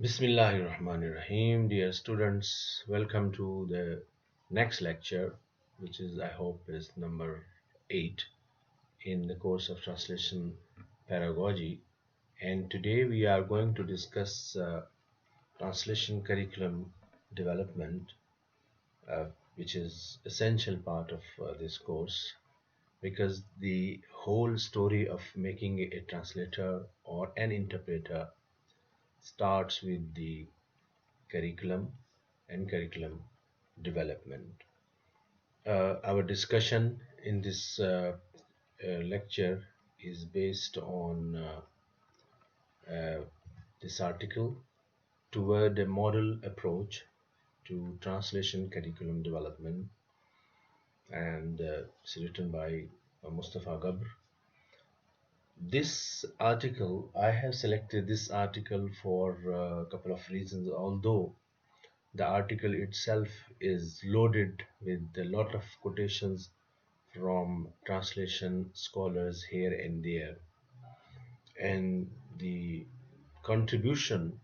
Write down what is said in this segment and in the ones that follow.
Bismillahirrahmanirrahim. Dear students, welcome to the next lecture, which is, I hope, is number 8 in the course of translation pedagogy. And today we are going to discuss translation curriculum development, uh, which is essential part of this course because the whole story of making a translator or an interpreter starts with the curriculum and curriculum development. Our discussion in this lecture is based on this article toward a model approach to translation curriculum development, and it's written by Mustafa Gabr. This article, I have selected this article for a couple of reasons, although the article itself is loaded with a lot of quotations from translation scholars here and there, and the contribution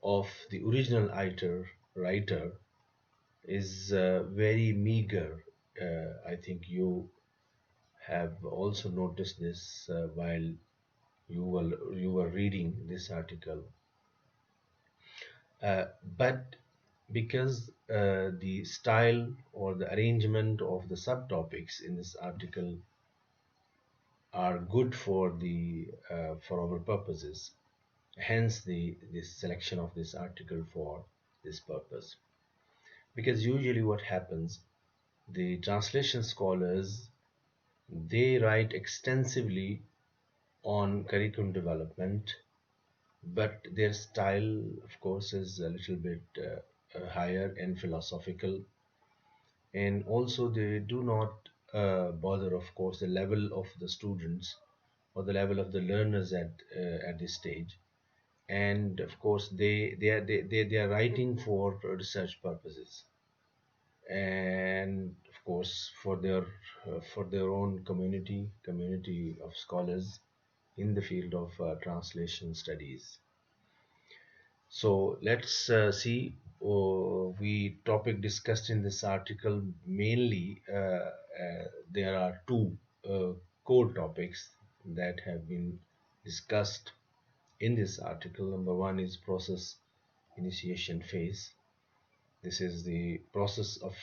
of the original writer is very meager. I think you have also noticed this while you were reading this article. But because the style or the arrangement of the subtopics in this article are good for our purposes, hence the selection of this article for this purpose. Because usually what happens, the translation scholars, they write extensively on curriculum development, but their style, of course, is a little bit higher and philosophical, and also they do not bother, of course, the level of the students or the level of the learners at this stage. And of course they are writing for research purposes, and of course for their own community of scholars in the field of translation studies. So let's see. We topic discussed in this article mainly. There are two core topics that have been discussed in this article. Number one is process initiation phase. This is the process of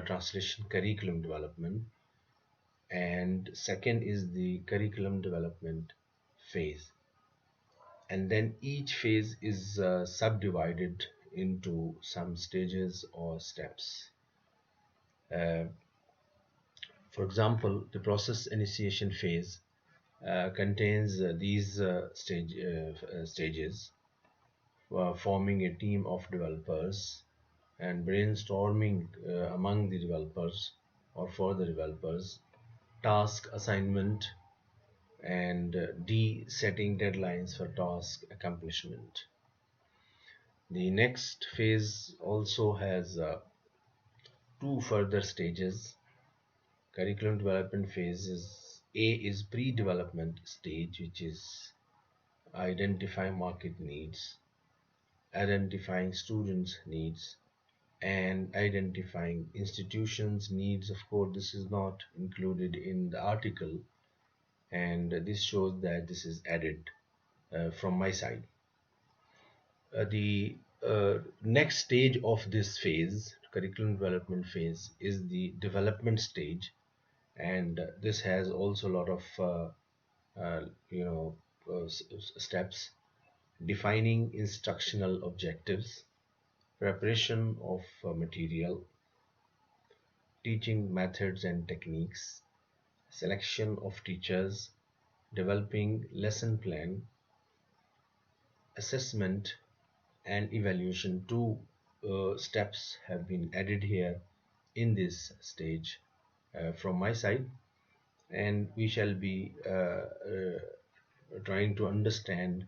translation curriculum development, and second is the curriculum development phase. And then each phase is subdivided into some stages or steps. Uh, for example, the process initiation phase contains these stages: forming a team of developers and brainstorming among the developers or for the developers, task assignment, and D, setting deadlines for task accomplishment. The next phase also has two further stages. Curriculum development phase is A is pre-development stage, which is identifying market needs, identifying students' needs, and identifying institutions' needs. Of course, this is not included in the article, and this shows that this is added from my side. The next stage of this phase, curriculum development phase, is the development stage, and this has also a lot of uh, you know steps: defining instructional objectives, preparation of material, teaching methods and techniques, selection of teachers, developing lesson plan, assessment, and evaluation. Two steps have been added here in this stage from my side, and we shall be trying to understand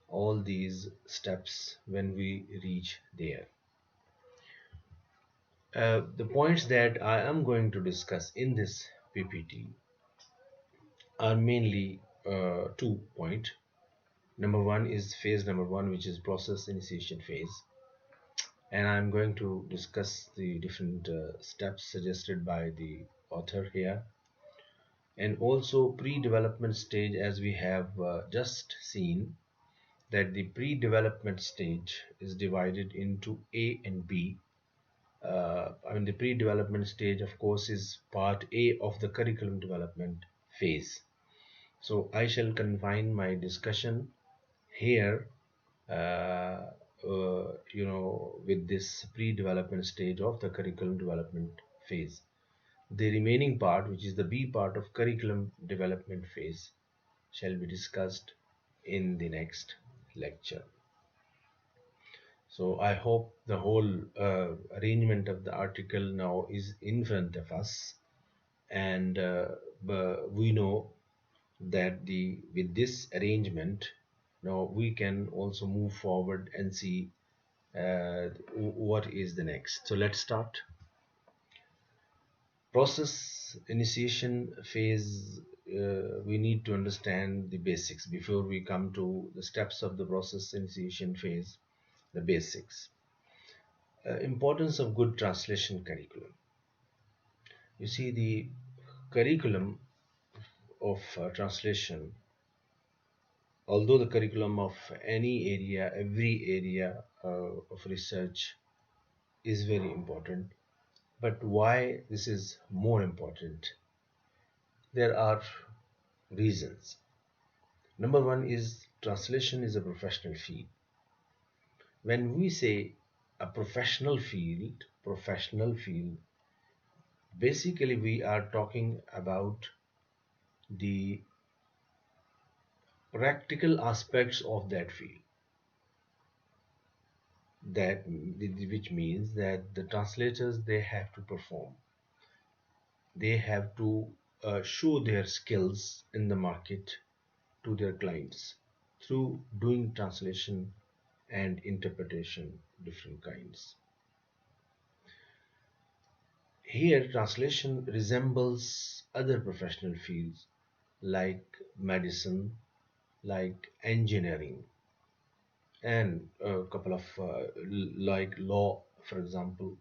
all these steps when we reach there. The points that I am going to discuss in this PPT are mainly 2 points. Number one is phase number one, which is process initiation phase. And I'm going to discuss the different steps suggested by the author here. And also pre-development stage, as we have just seen that the pre-development stage is divided into A and B. I mean, the pre-development stage, of course, is part A of the curriculum development phase. So I shall confine my discussion here, with this pre-development stage of the curriculum development phase. The remaining part, which is the B part of curriculum development phase, shall be discussed in the next lecture. So I hope the whole arrangement of the article now is in front of us, and we know that with this arrangement now we can also move forward and see what is the next. So let's start. Process initiation phase, we need to understand the basics before we come to the steps of the process initiation phase. The basics. Importance of good translation curriculum. You see, the curriculum of translation, although the curriculum of any area, every area of research is very important, but why this is more important? There are reasons. Number one is translation is a professional field. When we say a professional field, basically we are talking about the practical aspects of that field. That which means that the translators, they have to perform. They have to show their skills in the market to their clients through doing translation and interpretation different kinds. Here translation resembles other professional fields like medicine, like engineering, and a couple of like law, for example.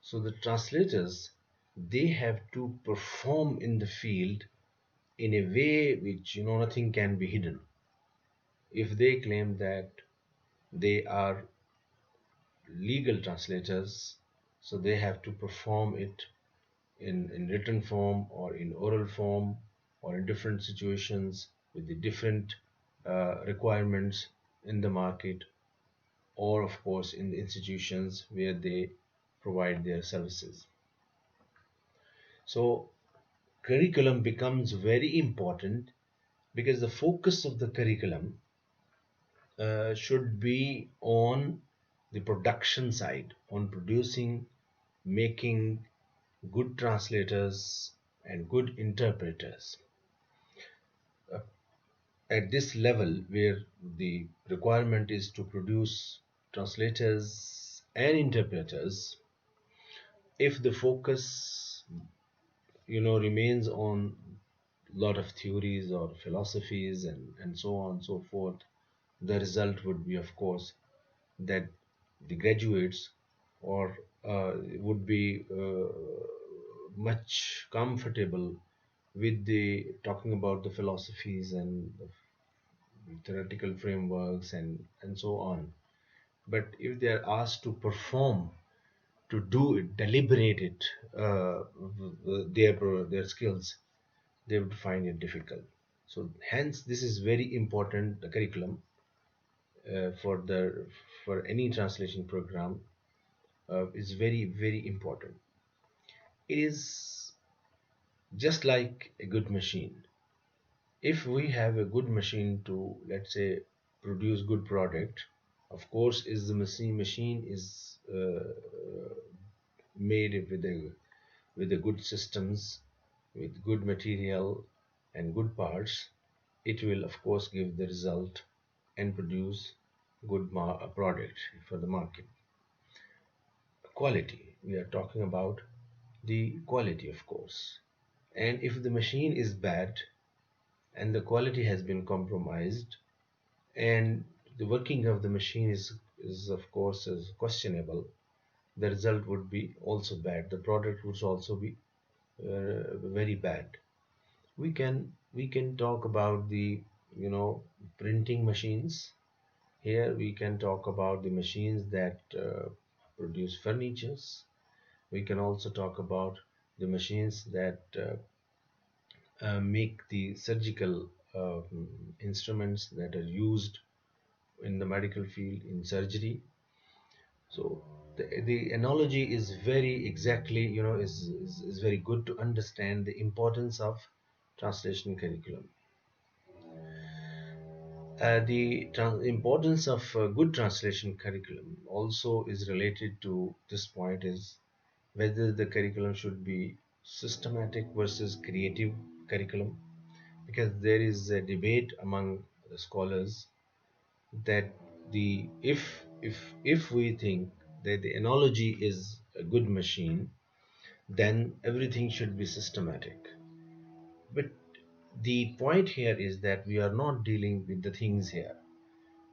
So the translators, they have to perform in the field in a way which, nothing can be hidden. If they claim that they are legal translators, so they have to perform it in written form or in oral form or in different situations with the different requirements in the market, or of course in the institutions where they provide their services. So curriculum becomes very important because the focus of the curriculum should be on the production side, on producing, making good translators and good interpreters. At this level, where the requirement is to produce translators and interpreters, if the focus remains on a lot of theories or philosophies and so on and so forth, the result would be, of course, that the graduates or would be much comfortable with the talking about the philosophies and the theoretical frameworks and so on. But if they are asked to perform, to do it, deliberate it, their skills, they would find it difficult. So hence this is very important. The curriculum for any translation program is very, very important. It is just like a good machine. If we have a good machine to, let's say, produce good product, of course is the machine is made with a good systems, with good material and good parts, it will of course give the result and produce good product for the market. Quality, we are talking about the quality, of course. And if the machine is bad and the quality has been compromised, and the working of the machine is of course is questionable, the result would be also bad. The product would also be very bad. We can talk about the printing machines. Here we can talk about the machines that produce furnitures. We can also talk about the machines that make the surgical instruments that are used in the medical field in surgery. So the analogy is very exactly, is very good to understand the importance of translation curriculum. The importance of good translation curriculum also is related to this point, is whether the curriculum should be systematic versus creative curriculum, because there is a debate among the scholars that the if we think that the analogy is a good machine, then everything should be systematic. But the point here is that we are not dealing with the things here.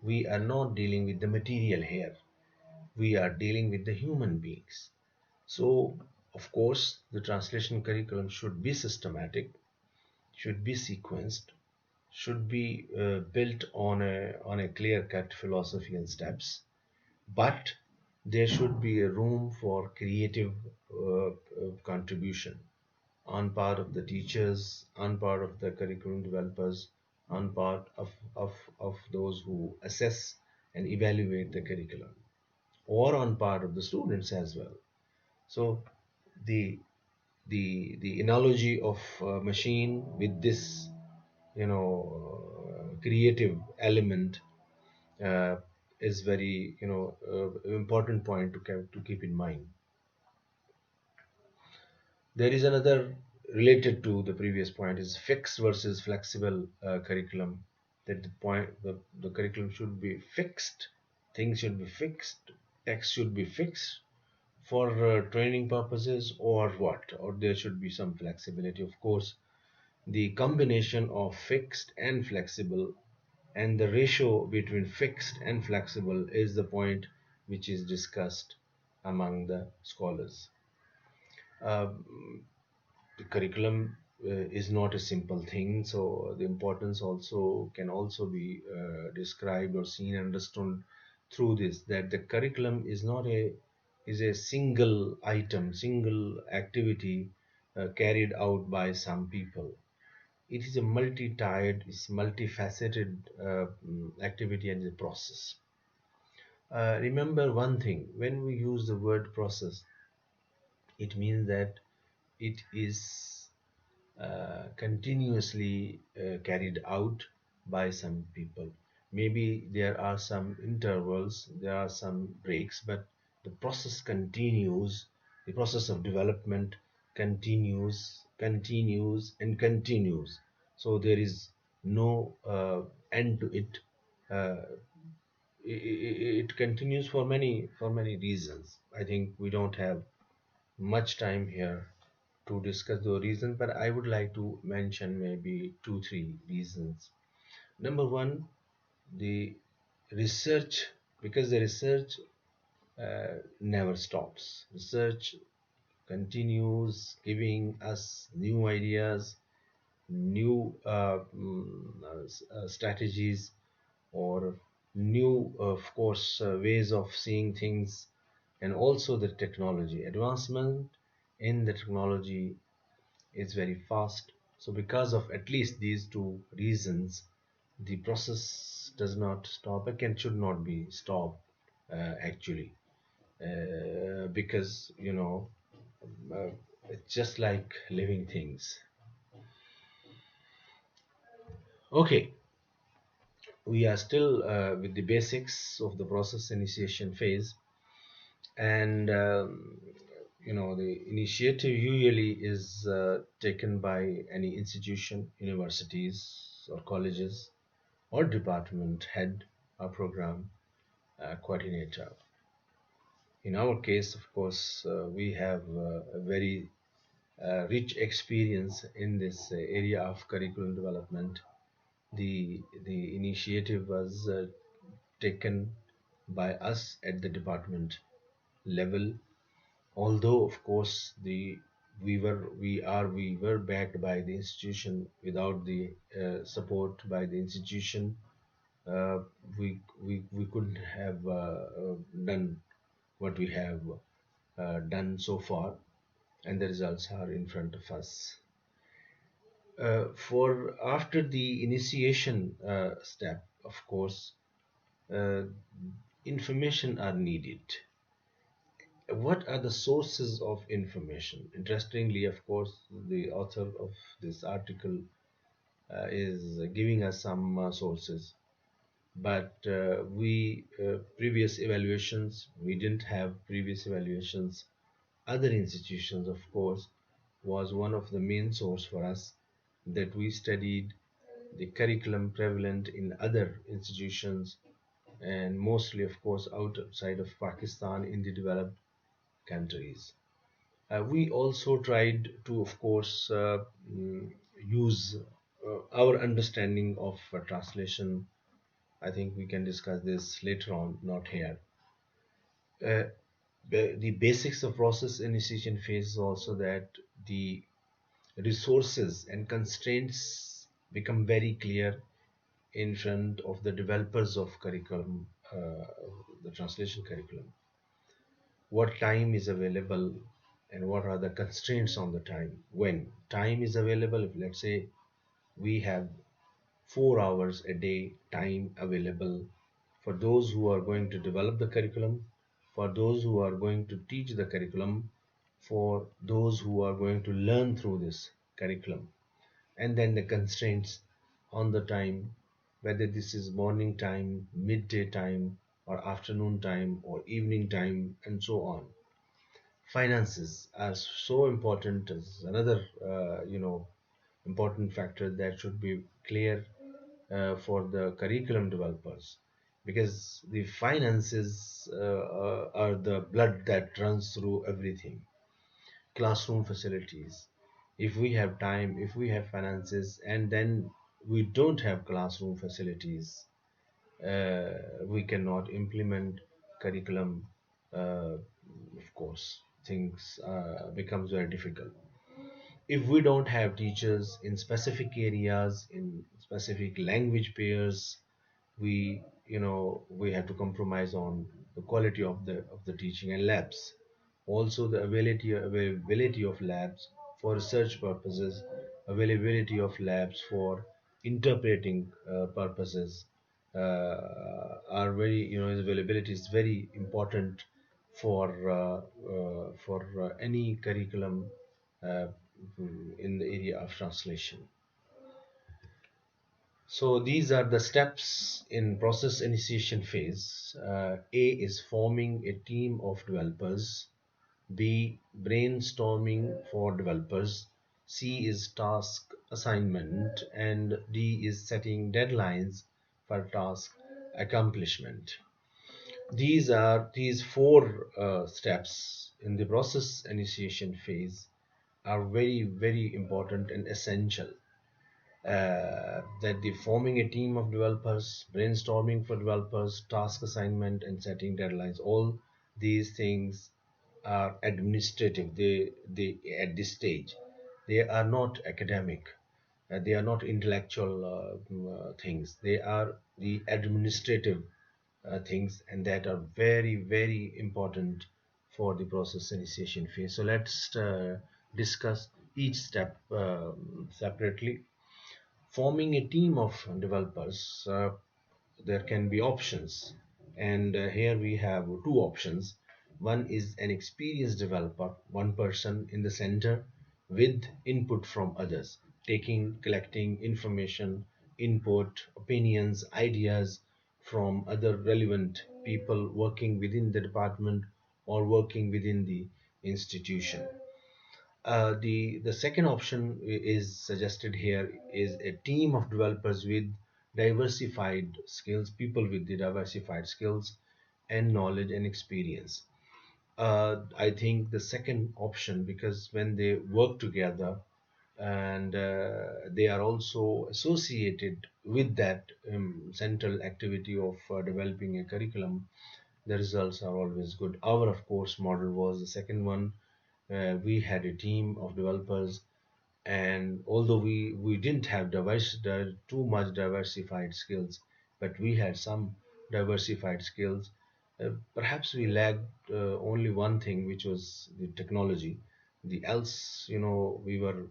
We are not dealing with the material here. We are dealing with the human beings. So, of course, the translation curriculum should be systematic, should be sequenced, should be built on a clear-cut philosophy and steps, but there should be a room for creative contribution on part of the teachers, on part of the curriculum developers, on part of those who assess and evaluate the curriculum, or on part of the students as well. So the the analogy of machine with this creative element uh, is very important point to keep in mind. There is another related to the previous point, is fixed versus flexible curriculum. That the curriculum should be fixed, things should be fixed, text should be fixed for training purposes, or what, or there should be some flexibility. Of course, the combination of fixed and flexible, and the ratio between fixed and flexible, is the point which is discussed among the scholars. The curriculum is not a simple thing, so the importance also can also be described or seen and understood through this, that the curriculum is not a is a single item, single activity carried out by some people. It is a multi-tiered, it's multifaceted activity and a process. Remember one thing: when we use the word process, it means that it is continuously carried out by some people. Maybe there are some intervals, there are some breaks, but the process continues. The process of development continues, and continues. So there is no end to it. Uh, it continues for many reasons. I think we don't have much time here to discuss the reasons, but I would like to mention maybe two, three reasons. Number one, the research, because the research never stops. Research continues giving us new ideas, new strategies, or new, of course, ways of seeing things, and also the technology advancement in the technology is very fast. So because of at least these two reasons, the process does not stop and should not be stopped actually, because uh, it's just like living things. Okay, we are still with the basics of the process initiation phase, and the initiative usually is taken by any institution, universities or colleges, or department head or program coordinator. In our case, of course, we have a very rich experience in this area of curriculum development, The initiative was taken by us at the department level, although of course the we were backed by the institution. Without the support by the institution, uh, we couldn't have done what we have done so far, and the results are in front of us. For after the initiation step, of course, uh, information are needed. What are the sources of information? Interestingly, of course, the author of this article is giving us some sources, but previous evaluations, we didn't have previous evaluations. Other institutions, of course, was one of the main source for us, that we studied the curriculum prevalent in other institutions, and mostly, of course, outside of Pakistan in the developed countries. We also tried to, of course, use our understanding of translation. I think we can discuss this later on, not here. Uh, the basics of process initiation phase is also that the resources and constraints become very clear in front of the developers of curriculum, the translation curriculum. What time is available and what are the constraints on the time. When time is available, if let's say we have 4 hours a day time available for those who are going to develop the curriculum, for those who are going to teach the curriculum, for those who are going to learn through this curriculum, and then the constraints on the time, whether this is morning time, midday time, or afternoon time, or evening time, and so on. Finances are so important as another important factor that should be clear for the curriculum developers, because the finances are the blood that runs through everything. Classroom facilities, if we have time, if we have finances, and then we don't have classroom facilities, uh, we cannot implement curriculum. Of course, things becomes very difficult. If we don't have teachers in specific areas, in specific language pairs, we have to compromise on the quality of the teaching and labs. Also, the availability of labs for research purposes, availability of labs for interpreting purposes are very, availability is very important for any curriculum uh, in the area of translation. So these are the steps in process initiation phase. A is forming a team of developers. B, brainstorming for developers. C is task assignment. And D is setting deadlines for task accomplishment. These four steps in the process initiation phase are very, very important and essential. That the forming a team of developers, brainstorming for developers, task assignment, and setting deadlines, all these things are administrative. They at this stage, they are not academic. They are not intellectual things. They are the administrative things, and that are very, very important for the process initiation phase. So let's discuss each step separately. Forming a team of developers, there can be options, and here we have two options. One is an experienced developer, one person in the center with input from others, collecting information, input, opinions, ideas from other relevant people working within the department or working within the institution. The second option is suggested here is a team of developers with diversified skills, people with the diversified skills and knowledge and experience. I think the second option, because when they work together, and they are also associated with that central activity of developing a curriculum. The results are always good. Our, of course, model was the second one. We had a team of developers, and although we didn't have too much diversified skills, but we had some diversified skills. Perhaps we lacked only one thing, which was the technology. The else, we were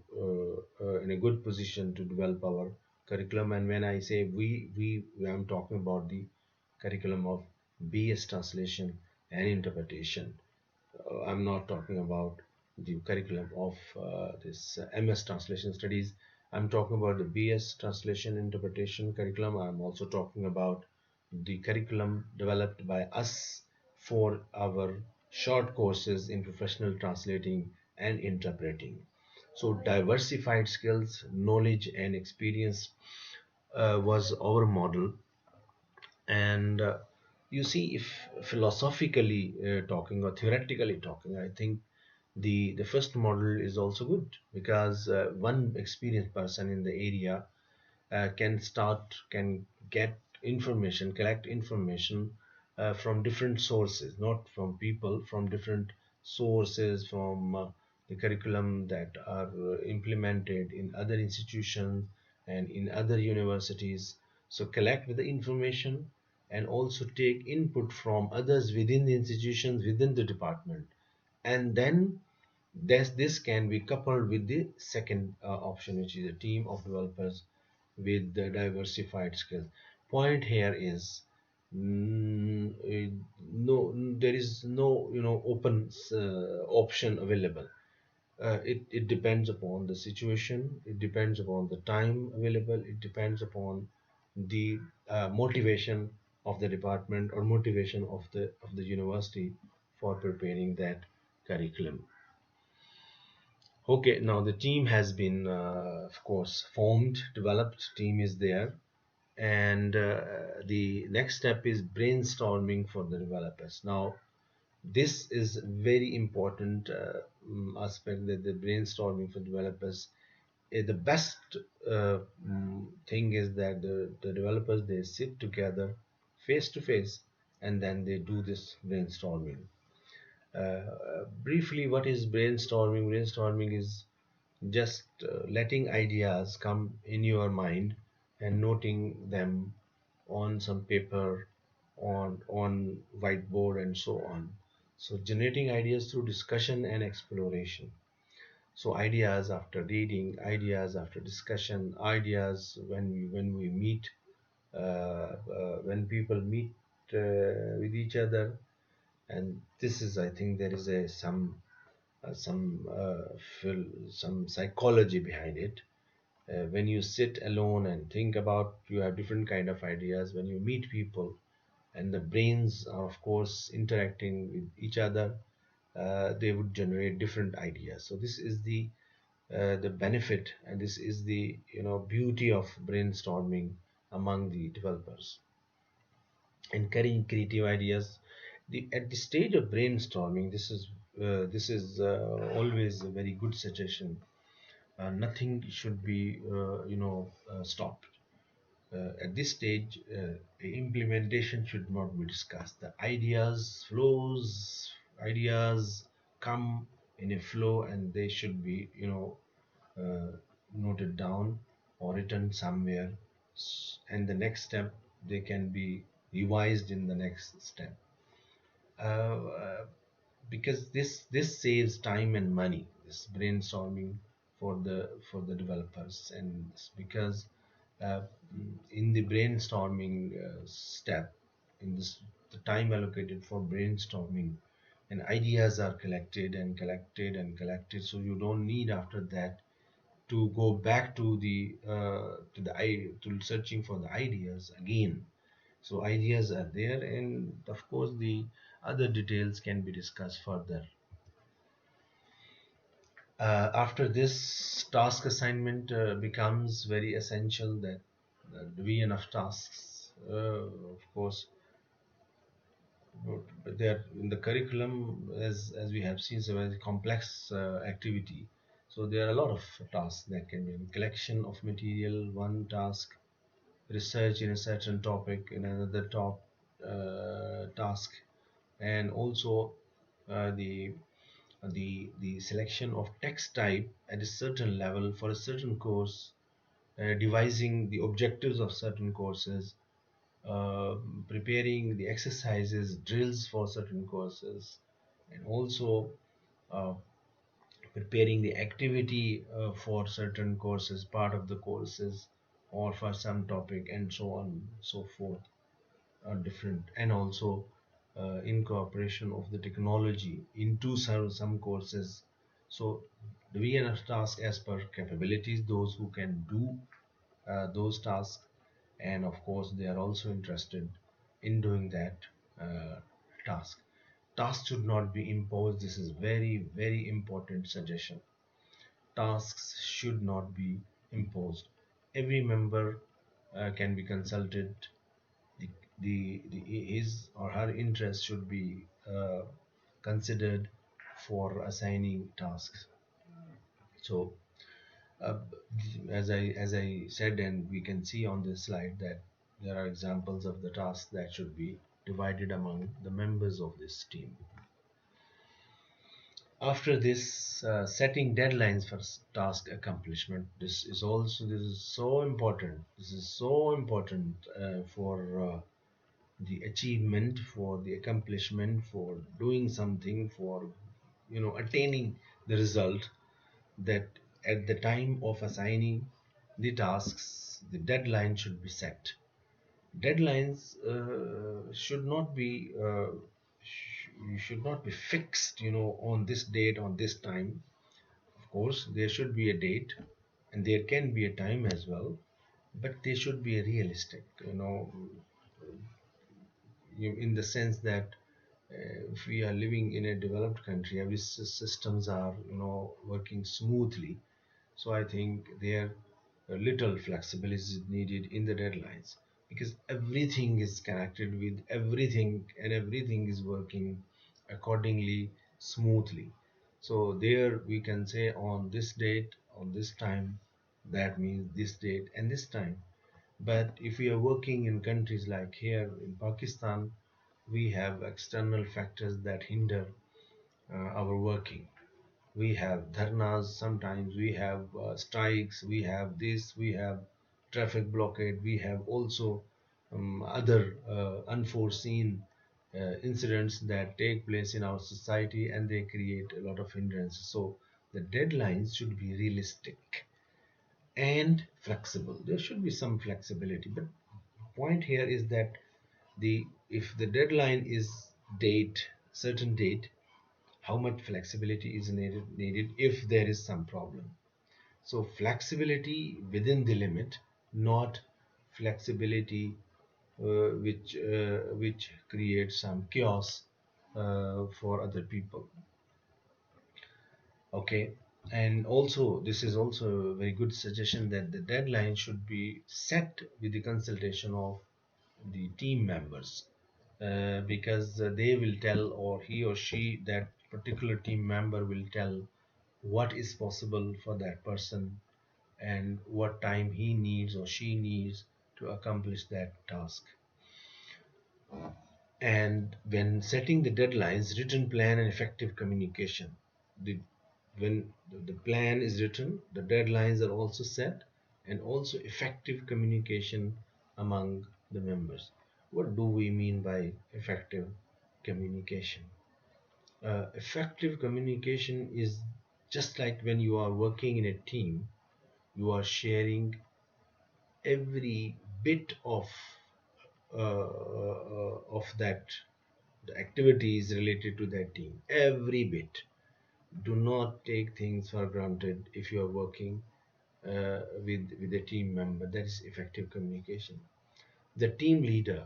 in a good position to develop our curriculum. And when I say we I'm talking about the curriculum of BS translation and interpretation. I'm not talking about the curriculum of this MS Translation Studies. I'm talking about the BS Translation Interpretation curriculum. I'm also talking about the curriculum developed by us for our short courses in professional translating and interpreting. So diversified skills, knowledge, and experience was our model. And you see, if philosophically talking or theoretically talking, I think the first model is also good, because one experienced person in the area can get information, collect information from different sources, not from people, from different sources, from the curriculum that are implemented in other institutions and in other universities. So collect the information and also take input from others within the institutions, within the department, and then this can be coupled with the second option, which is a team of developers with the diversified skills. Point here is, no, there is no open option available. It depends upon the situation, it depends upon the time available, it depends upon the motivation of the department or motivation of the university for preparing that curriculum. Okay, now the team has been, of course, formed, developed. Team is there, and the next step is brainstorming for the developers. Now, this is very important aspect, that the brainstorming for developers. The best thing is that the developers, they sit together face to face, and then they do this brainstorming. Briefly, what is brainstorming? Brainstorming is just letting ideas come in your mind and noting them on some paper, on whiteboard, and so on. So generating ideas through discussion and exploration. So ideas after reading, ideas after discussion, ideas when we meet, when people meet with each other. And this is, I think, there is a some some psychology behind it. When you sit alone and think about, you have different kind of ideas. When you meet people and the brains are, of course, interacting with each other, they would generate different ideas. So this is the benefit, and this is the beauty of brainstorming among the developers. Encouraging creative ideas. At the stage of brainstorming, this is always a very good suggestion. Nothing should be stopped. At this stage, implementation should not be discussed. The ideas come in a flow, and they should be uh, noted down or written somewhere. And the next step, they can be revised in the next step. uh, because this saves time and money, this brainstorming for the developers. And because uh, in the brainstorming step, in this, the time allocated for brainstorming, and ideas are collected and collected and collected, so you don't need after that to go back to searching for the ideas again. So ideas are there, and of course the other details can be discussed further. After this, task assignment becomes very essential, that division of tasks. Of course, but they are in the curriculum, as we have seen, it's a very complex activity. So there are a lot of tasks that can be collection of material, one task, research in a certain topic in another task, and also the selection of text type at a certain level for a certain course, devising the objectives of certain courses, uh, preparing the exercises, drills for certain courses, and also uh, preparing the activity for certain courses, part of the courses, or for some topic, and so on, so forth, are different, and also incorporation of the technology into some courses. So we are tasked as per capabilities, those who can do those tasks, and of course they are also interested in doing that uh, task. Tasks should not be imposed. This is very, very important suggestion. Tasks should not be imposed. Every member can be consulted. The, his or her interest should be considered for assigning tasks. So, uh, as I said, and we can see on this slide that there are examples of the tasks that should be divided among the members of this team. After this, setting deadlines for task accomplishment. This is so important. This is so important for the achievement, for the accomplishment, for doing something, for attaining the result, that at the time of assigning the tasks, the deadline should be set. Deadlines should not be fixed, on this date, on this time. Of course, there should be a date, and there can be a time as well, but they should be realistic, in the sense that if we are living in a developed country, every systems are working smoothly. So I think there little flexibility is needed in the deadlines, because everything is connected with everything, and everything is working accordingly smoothly. So there we can say on this date, on this time, that means this date and this time. But if we are working in countries like here in Pakistan, we have external factors that hinder our working. We have dharnas, sometimes we have strikes, we have this, we have traffic blockade, we have also other unforeseen incidents that take place in our society, and they create a lot of hindrances. So the deadlines should be realistic and flexible. There should be some flexibility, but point here is that the if the deadline is date, certain date, how much flexibility is needed if there is some problem. So flexibility within the limit, not flexibility which creates some chaos for other people. Okay, and also this is also a very good suggestion that the deadline should be set with the consultation of the team members, because they will tell, or he or she, that particular team member will tell what is possible for that person, and what time he needs or she needs to accomplish that task. And when setting the deadlines, written plan and effective communication. The, when the plan is written, the deadlines are also set, and also effective communication among the members. What do we mean by effective communication? Effective communication is just like when you are working in a team, you are sharing every bit of that, the activities related to that team, every bit. Do not take things for granted if you are working with a team member. That is effective communication. The team leader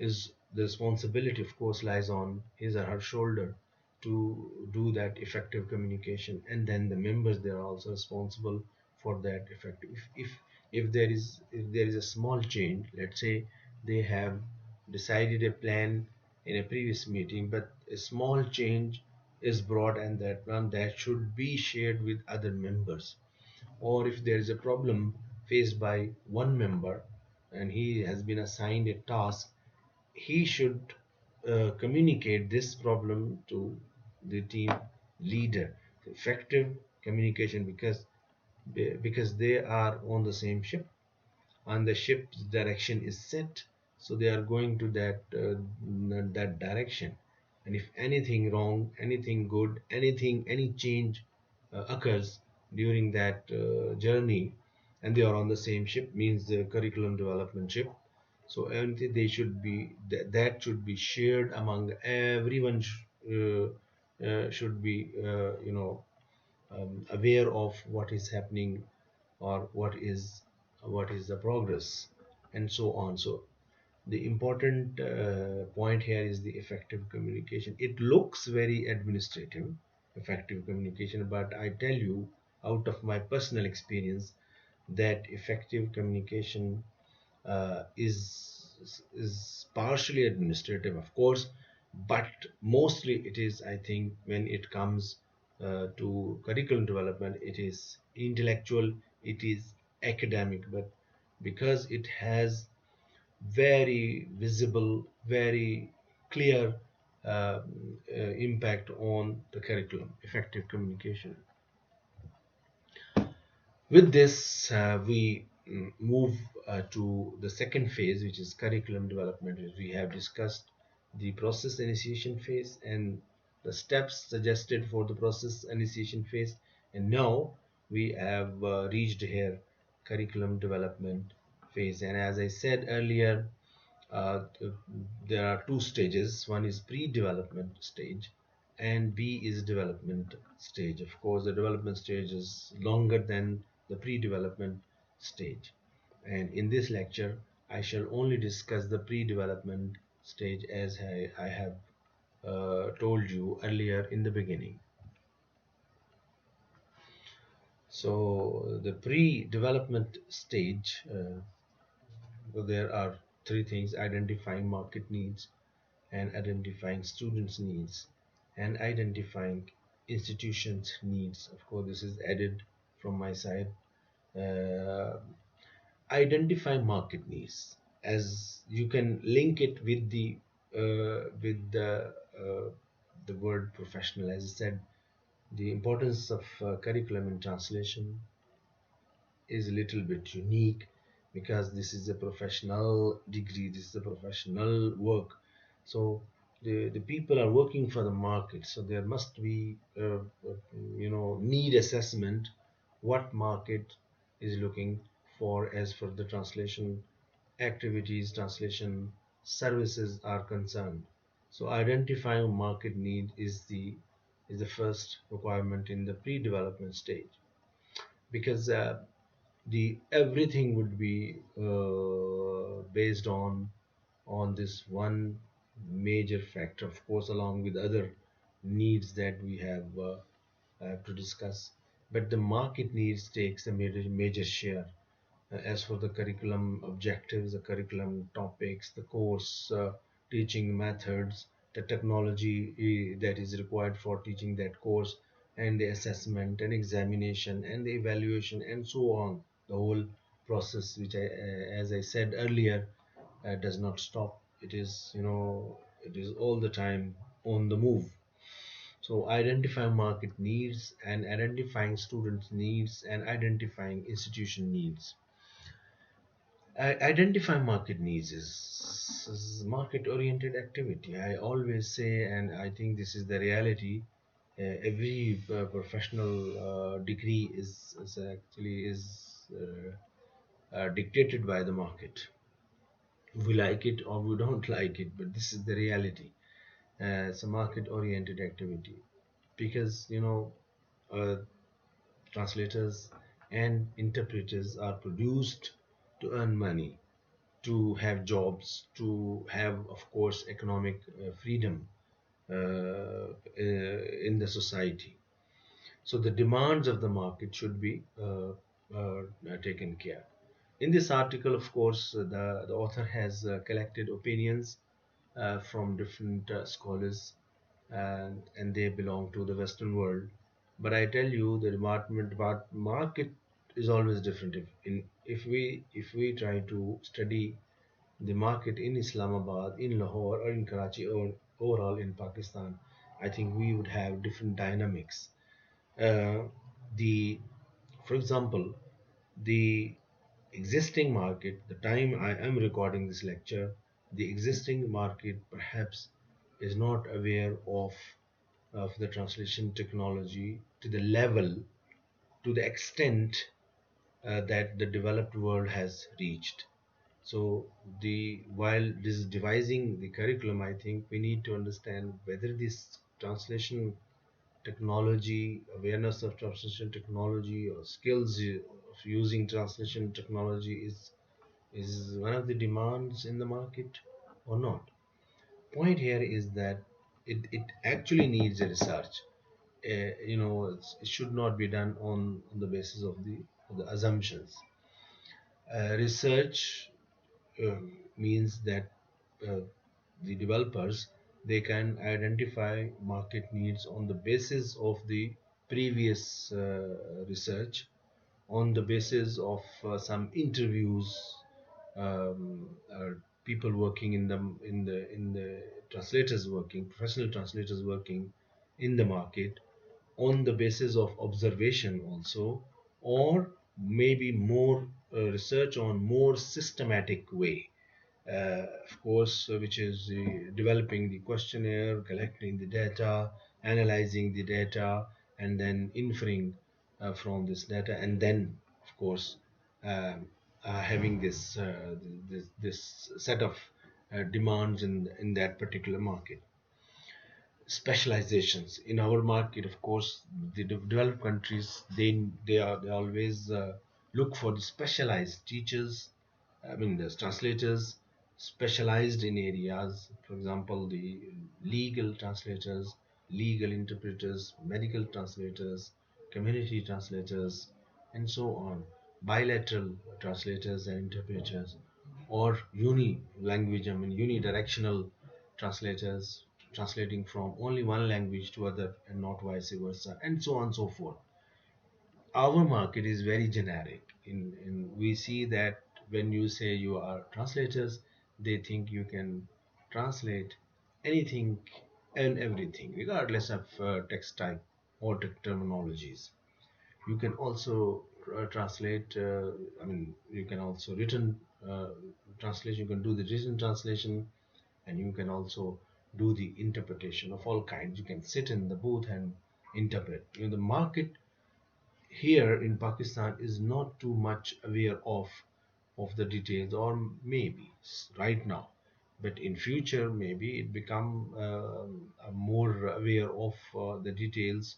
is, the responsibility of course lies on his or her shoulder to do that effective communication, and then the members, they are also responsible for that effective. If there is a small change, let's say they have decided a plan in a previous meeting, but a small change is brought, and that one that should be shared with other members. Or if there is a problem faced by one member and he has been assigned a task, he should communicate this problem to the team leader. Effective communication, because they are on the same ship and the ship's direction is set, so they are going to that direction. And if anything wrong, anything good, any change occurs during that journey, and they are on the same ship, means the curriculum development ship. So everything they should be that should be shared among everyone. Should be aware of what is happening, or what is the progress, and so on. So the important point here is the effective communication. It looks very administrative, effective communication, but I tell you out of my personal experience that effective communication is partially administrative, of course, but mostly it is, I think, when it comes to curriculum development, it is intellectual, it is academic, but because it has very visible, very clear impact on the curriculum, effective communication. With this, we move to the second phase, which is curriculum development. We have discussed the process initiation phase and the steps suggested for the process initiation phase, and now we have reached here curriculum development phase. And as I said earlier, uh, there are two stages. One is pre-development stage and B is development stage. Of course, the development stage is longer than the pre-development stage. And in this lecture, I shall only discuss the pre-development stage, as I have told you earlier in the beginning. So the pre-development stage, there are three things: identifying market needs, and identifying students' needs, and identifying institutions' needs. Of course, this is added from my side. Uh, Identify market needs, as you can link it with the word professional. As I said, the importance of curriculum in translation is a little bit unique, because this is a professional degree, this is a professional work. So the people are working for the market, so there must be need assessment, what market is looking for as for the translation activities, translation services are concerned. So identifying market need is the first requirement in the pre-development stage, because the everything would be based on this one major factor, of course, along with other needs that we have to discuss. But the market needs takes a major share. As for the curriculum objectives, the curriculum topics, the course teaching methods, the technology that is required for teaching that course, and the assessment and examination and the evaluation and so on. The whole process, which as I said earlier, does not stop. It is all the time on the move. So identifying market needs and identifying students' needs and identifying institution needs. Identify market needs is market-oriented activity. I always say, and I think this is the reality. Every professional degree is actually is dictated by the market. We like it or we don't like it, but this is the reality. It's a market-oriented activity, because uh, translators and interpreters are produced to earn money, to have jobs, to have, of course, economic freedom in the society. So the demands of the market should be taken care. In this article, of course, the author has collected opinions from different scholars, and they belong to the Western world. But I tell you, the market is always different. If we try to study the market in Islamabad, in Lahore, or in Karachi, or overall in Pakistan, I think we would have different dynamics. Uh, the, for example, the existing market, the time I am recording this lecture, the existing market perhaps is not aware of the translation technology to the level, to the extent that the developed world has reached. So the while this devising the curriculum, I think we need to understand whether this translation technology, awareness of translation technology, or skills of using translation technology is one of the demands in the market or not. Point here is that it actually needs a research. It should not be done on the basis of the assumptions. Research means that uh, the developers, they can identify market needs on the basis of the previous research, on the basis of some interviews, people working in the translators working, professional translators working in the market, on the basis of observation also, or maybe more research on more systematic way, of course, which is developing the questionnaire, collecting the data, analyzing the data, and then inferring from this data, and then, of course, um, having this set of demands in that particular market. Specializations in our market, of course, the developed countries, they always look for the specialized teachers, I mean the translators specialized in areas, for example, the legal translators, legal interpreters, medical translators, community translators, and so on, bilateral translators and interpreters, or uni language, I mean unidirectional translators, translating from only one language to other and not vice versa, and so on and so forth. Our market is very generic. We see that when you say you are translators, they think you can translate anything and everything, regardless of text type or terminologies. You can also translate. I mean, you can also written translation. You can do the written translation, and you can also do the interpretation of all kinds. You can sit in the booth and interpret. The market here in Pakistan is not too much aware of the details, or maybe right now, but in future maybe it become more aware of the details,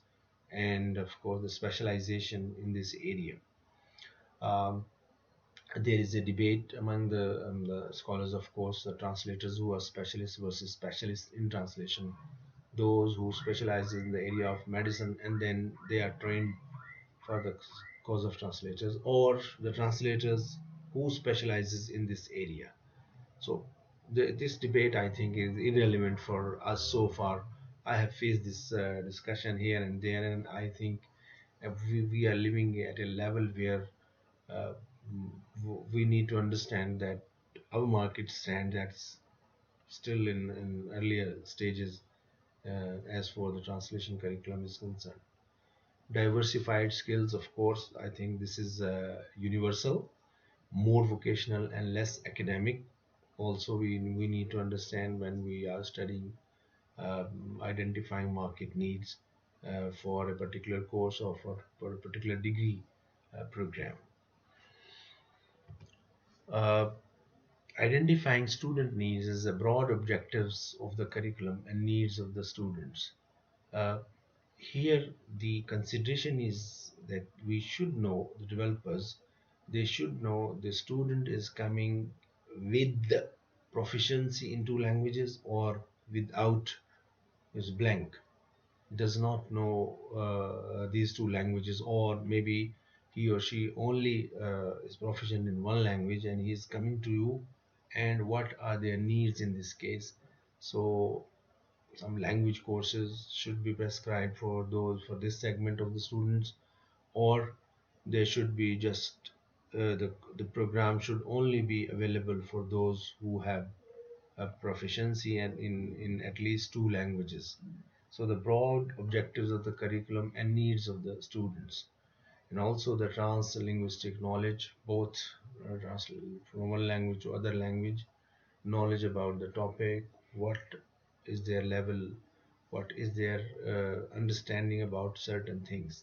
and of course the specialization in this area. Um, there is a debate among the scholars, of course, the translators who are specialists versus specialists in translation, those who specialize in the area of medicine and then they are trained for the cause of translators, or the translators who specializes in this area. So this debate, I think, is irrelevant for us so far. I have faced this discussion here and there, and I think we are living at a level where uh, we need to understand that our market stands at still in earlier stages as for the translation curriculum is concerned. Diversified skills, of course, I think this is universal, more vocational and less academic. Also, we need to understand when we are studying, identifying market needs for a particular course or for a particular degree program. Uh, Identifying student needs is the broad objectives of the curriculum and needs of the students. Uh, Here, the consideration is that we should know, the developers, they should know the student is coming with the proficiency in two languages or without, is blank, does not know these two languages, or maybe he or she only is proficient in one language and he is coming to you, and what are their needs in this case. So some language courses should be prescribed for those, for this segment of the students, or there should be just the program should only be available for those who have a proficiency and in at least two languages. So the broad objectives of the curriculum and needs of the students, and also the translinguistic knowledge, both from one language to other language, knowledge about the topic, what is their level, what is their understanding about certain things.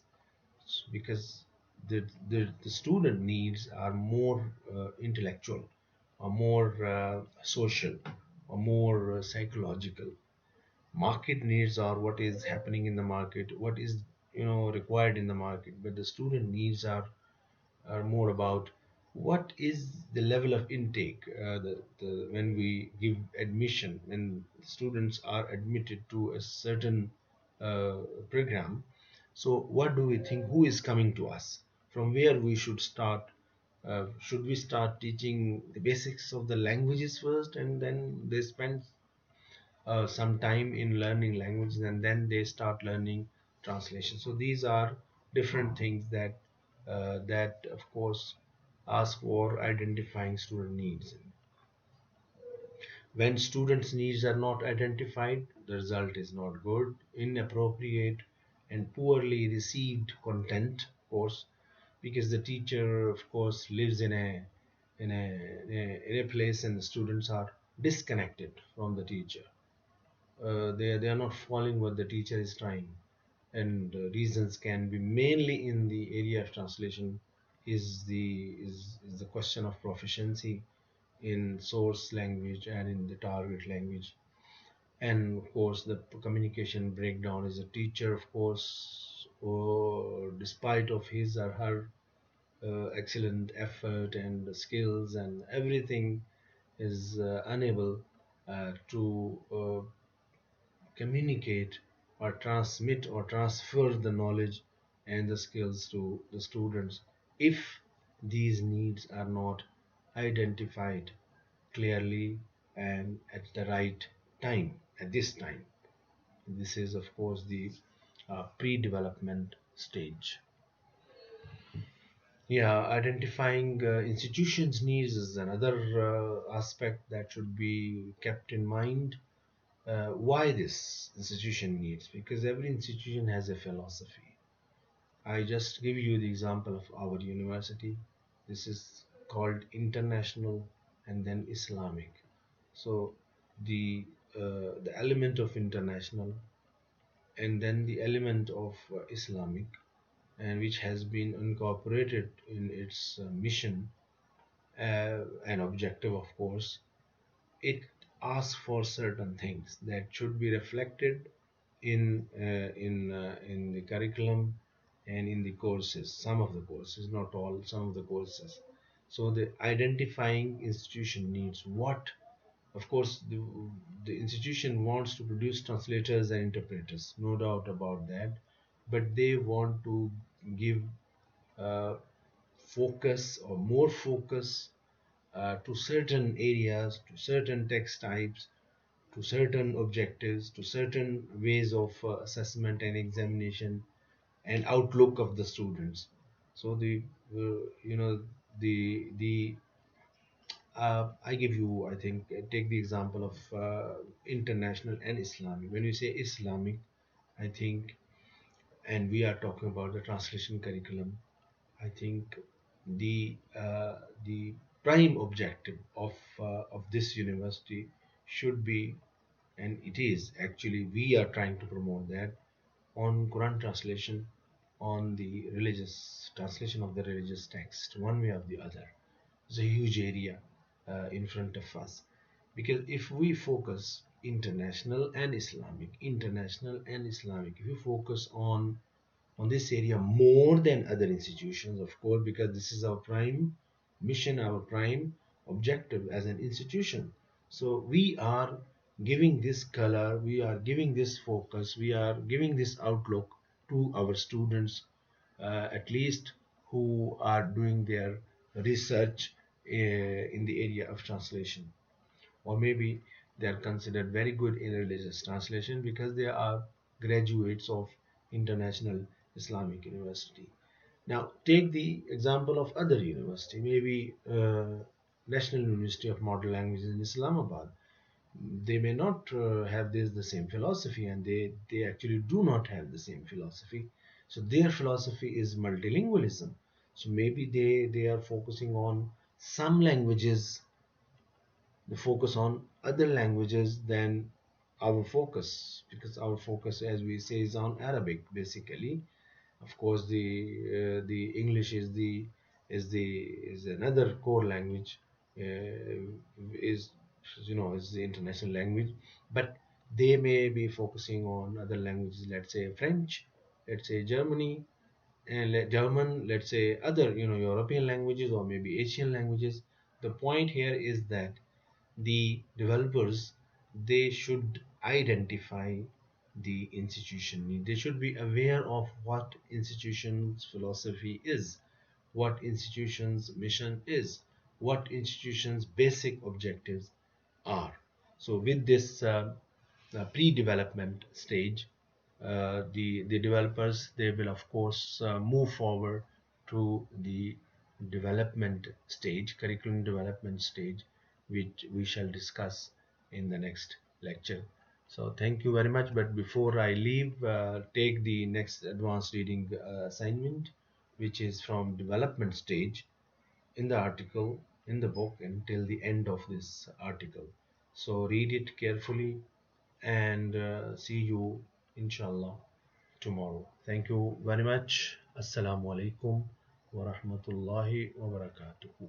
Because the student needs are more intellectual, or more social, or more psychological. Market needs are what is happening in the market, what is required in the market, but the student needs are more about what is the level of intake, when we give admission, when students are admitted to a certain uh, program. So what do we think, who is coming to us, from where we should start? Should we start teaching the basics of the languages first, and then they spend some time in learning languages, and then they start learning translation? So these are different things that of course ask for identifying student needs. When students needs are not identified, the result is not good. Inappropriate and poorly received content, of course, because the teacher of course lives in a place, and the students are disconnected from the teacher. They are not following what the teacher is trying, and reasons can be mainly in the area of translation. Is the question of proficiency in source language and in the target language, and of course the communication breakdown is a teacher, of course, or despite of his or her excellent effort and skills and everything, is unable to communicate or transmit or transfer the knowledge and the skills to the students, if these needs are not identified clearly and at the right time, at this time. This is of course the pre-development stage. Yeah, identifying institutions needs is another aspect that should be kept in mind. Why this institution needs? Because every institution has a philosophy. I just give you the example of our university. This is called international and then Islamic. So the the element of international, and then the element of Islamic, and which has been incorporated in its mission and objective, of course. It asks for certain things that should be reflected in the curriculum and in the courses. Some of the courses, not all, some of the courses. So the identifying institution needs what, of course, the institution wants to produce translators and interpreters, no doubt about that, but they want to give uh, focus or more focus to certain areas, to certain text types, to certain objectives, to certain ways of assessment and examination and outlook of the students. So the I give you, I think, take the example of international and Islamic. When you say Islamic, I think, and we are talking about the translation curriculum, I think the prime objective of this university should be, and it is actually, we are trying to promote that, on Quran translation, on the religious translation of the religious text, one way or the other. It's a huge area in front of us, because if we focus international and Islamic, if we focus on this area more than other institutions, of course, because this is our prime mission, our prime objective as an institution. So we are giving this color, we are giving this focus, we are giving this outlook to our students, at least who are doing their research in the area of translation. Or maybe They are considered very good in religious translation because they are graduates of international Islamic university. Now, take the example of other university, maybe National University of Modern Languages in Islamabad. They may not have this the same philosophy, and they actually do not have the same philosophy. So their philosophy is multilingualism. So maybe they are focusing on some languages, the focus on other languages than our focus, because our focus, as we say, is on Arabic basically. Of course, the English is another core language, is is the international language, but they may be focusing on other languages. Let's say French, let's say Germany, and German, let's say other European languages or maybe Asian languages. The point here is that the developers, they should identify the institution. They should be aware of what institution's philosophy is, what institution's mission is, what institution's basic objectives are. So with this pre-development stage, the developers, they will of course move forward to the development stage, curriculum development stage, which we shall discuss in the next lecture. So thank you very much. But before I leave, take the next advanced reading assignment, which is from development stage, in the article, in the book, until the end of this article. So read it carefully, and see you inshallah tomorrow. Thank you very much. Assalamu alaikum wa rahmatullahi wa barakatuhu.